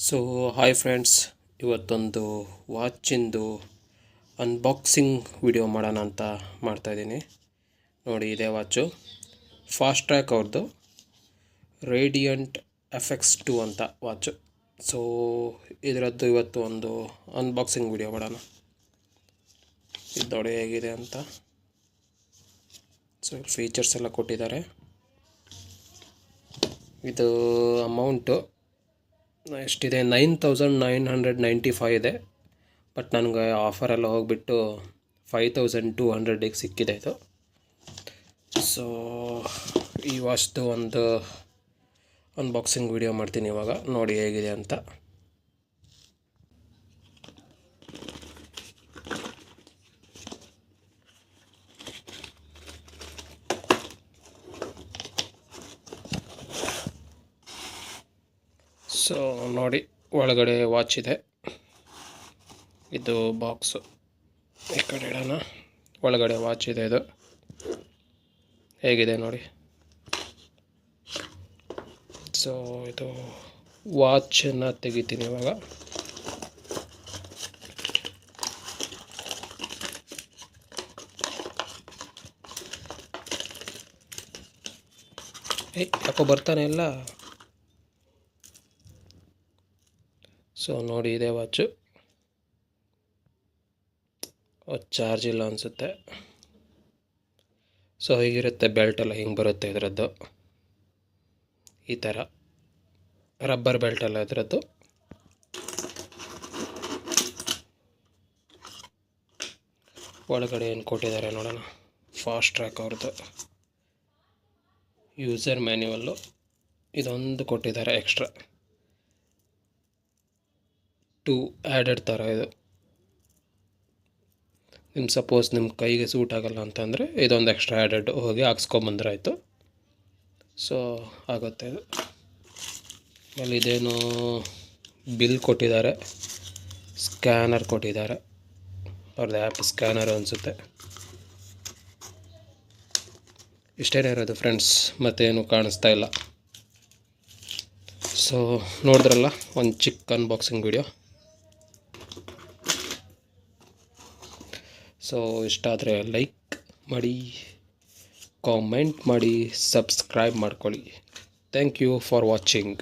So hi friends, ಇವತ್ತೊಂದು ವಾಚಿಂದು unboxing video ಮಾಡೋಣ ಅಂತ ಮಾಡ್ತಾಯಿದ್ದೀನಿ. ನೋಡಿ, ಇದೇ ವಾಚು ಫಾಸ್ಟ್ ಟ್ರ್ಯಾಕ್ ಅವ್ರದ್ದು ರೇಡಿಯಂಟ್ FX2 ಅಂತ ವಾಚು. ಸೊ ಇದರದ್ದು ಇವತ್ತು ಒಂದು ಅನ್ಬಾಕ್ಸಿಂಗ್ ವಿಡಿಯೋ ಮಾಡೋಣ. ಇದು ನೋಡಿ ಹೇಗಿದೆ ಅಂತ. ಸೊ ಫೀಚರ್ಸ್ ಎಲ್ಲ ಕೊಟ್ಟಿದ್ದಾರೆ. ಇದು ಅಮೌಂಟು ಎಷ್ಟಿದೆ, 9995 ಇದೆ. ಬಟ್ ನನಗೆ ಆಫರೆಲ್ಲ ಹೋಗಿಬಿಟ್ಟು 5200ಗೆ ಸಿಕ್ಕಿದೆ ಇದು. ಸೊ ಈ ವಾಚ್ದು ಒಂದು ಅನ್ಬಾಕ್ಸಿಂಗ್ ವಿಡಿಯೋ ಮಾಡ್ತೀನಿ ಇವಾಗ. ನೋಡಿ ಹೇಗಿದೆ ಅಂತ. ಸೊ ನೋಡಿ, ಒಳಗಡೆ ವಾಚ್ ಇದೆ. ಇದು ಬಾಕ್ಸು ಈ ಕಡೆ ಇಡೋಣ. ಒಳಗಡೆ ವಾಚ್ ಇದೆ. ಇದು ಹೇಗಿದೆ ನೋಡಿ. ಸೊ ಇದು ವಾಚನ್ನು ತೆಗಿತೀನಿ ಇವಾಗ. ಯಾಕೋ ಬರ್ತಾನೆ ಇಲ್ಲ. ಸೊ ನೋಡಿ, ಇದೆ ವಾಚು. ಚಾರ್ಜ್ ಇಲ್ಲ ಅನಿಸುತ್ತೆ. ಸೊ ಹೀಗಿರುತ್ತೆ, ಬೆಲ್ಟೆಲ್ಲ ಹಿಂಗೆ ಬರುತ್ತೆ ಇದರದ್ದು. ಈ ಥರ ರಬ್ಬರ್ ಬೆಲ್ಟೆಲ್ಲ ಇದರದ್ದು. ಒಳಗಡೆ ಏನು ಕೊಟ್ಟಿದ್ದಾರೆ ನೋಡೋಣ. ಫಾಸ್ಟ್ ಟ್ರ್ಯಾಕ್ ಅವ್ರದ್ದು ಯೂಸರ್ ಮ್ಯಾನ್ಯುವಲ್ಲು ಇದೊಂದು ಕೊಟ್ಟಿದ್ದಾರೆ ಎಕ್ಸ್ಟ್ರಾ. 2 ಆ್ಯಡೆಡ್ ಥರ ಇದು. ಸಪೋಸ್ ನಿಮ್ಮ ಕೈಗೆ ಸೂಟ್ ಆಗಲ್ಲ ಅಂತಂದರೆ ಇದೊಂದು ಎಕ್ಸ್ಟ್ರಾ ಆ್ಯಡೆಡ್ ಹೋಗಿ ಹಾಕ್ಸ್ಕೊಂಬಂದ್ರಾಯ್ತು. ಸೊ ಆಗುತ್ತೆ ಇದು. ಆಮೇಲೆ ಇದೇನು ಬಿಲ್ ಕೊಟ್ಟಿದ್ದಾರೆ, ಸ್ಕ್ಯಾನರ್ ಕೊಟ್ಟಿದ್ದಾರೆ. ಅವ್ರದ್ದು ಆ್ಯಪ್ ಸ್ಕ್ಯಾನರ್ ಅನಿಸುತ್ತೆ. ಇಷ್ಟೇ ಇರೋದು ಫ್ರೆಂಡ್ಸ್, ಮತ್ತೇನು ಕಾಣಿಸ್ತಾ ಇಲ್ಲ. ಸೊ ನೋಡಿದ್ರಲ್ಲ, ಒಂದು ಚಿಕ್ಕ ಅನ್ಬಾಕ್ಸಿಂಗ್ ವಿಡಿಯೋ. ಸೊ ಇಷ್ಟ ಆದರೆ ಲೈಕ್ ಮಾಡಿ, ಕಾಮೆಂಟ್ ಮಾಡಿ, ಸಬ್ಸ್ಕ್ರೈಬ್ ಮಾಡ್ಕೊಳ್ಳಿ. Thank you for watching.